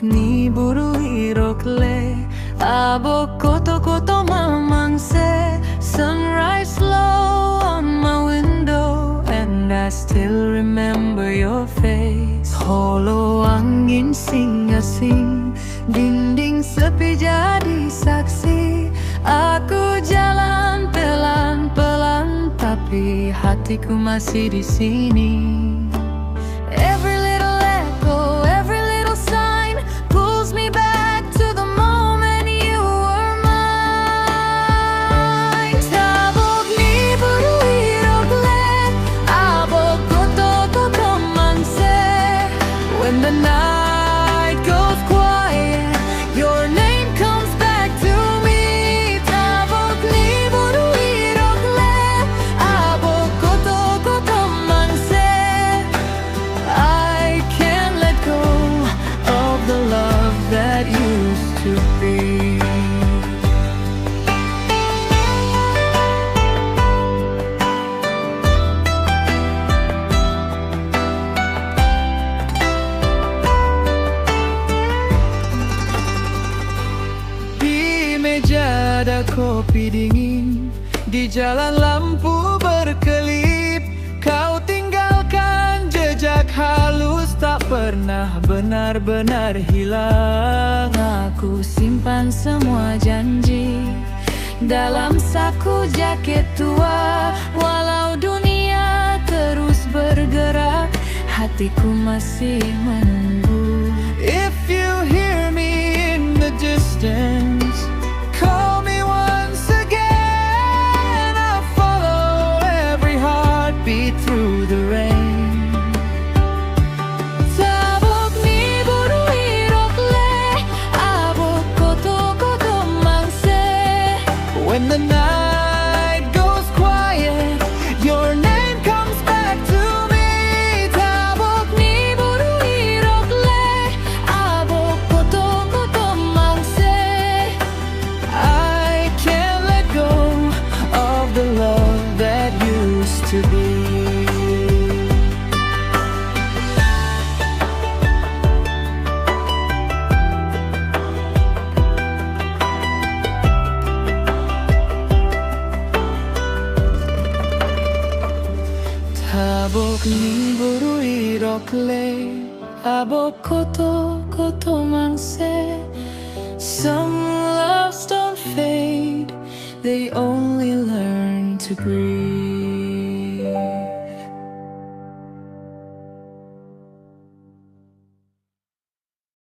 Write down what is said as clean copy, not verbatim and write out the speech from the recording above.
ni buru irokle abo koto mamangse. Sunrise slow on my window and I still remember your face. Holo angin sing-asing, dinding sepi jadi saksi. Aku jalan pelan-pelan tapi hatiku masih di sini. Every little echo, every little sign pulls me back to the moment you were mine. Tabok ni buru irokle abok koto manse. When the night goes quiet, your name comes back to me. Tabok ni buru irokle abok koto manse. I can't let go of the love that used to be. Di meja ada kopi dingin, di jalan lampu berkelip. Kau tinggalkan jejak halus tak pernah benar-benar hilang. Aku simpan semua janji dalam saku jaket tua. Walau dunia terus bergerak, hatiku masih menunggu. If you hear me in the distance, call me once again. I'll follow every heartbeat through the rain. Tabok ni buru irokle abok koto mangse. When the night goes quiet, your name comes back to me. Tabok ni buru irokle abok koto mangse. I can't let go of the love that used to be. Tabok ni buru irokle abok koto mangse. Some loves don't fade, they only learn to breathe.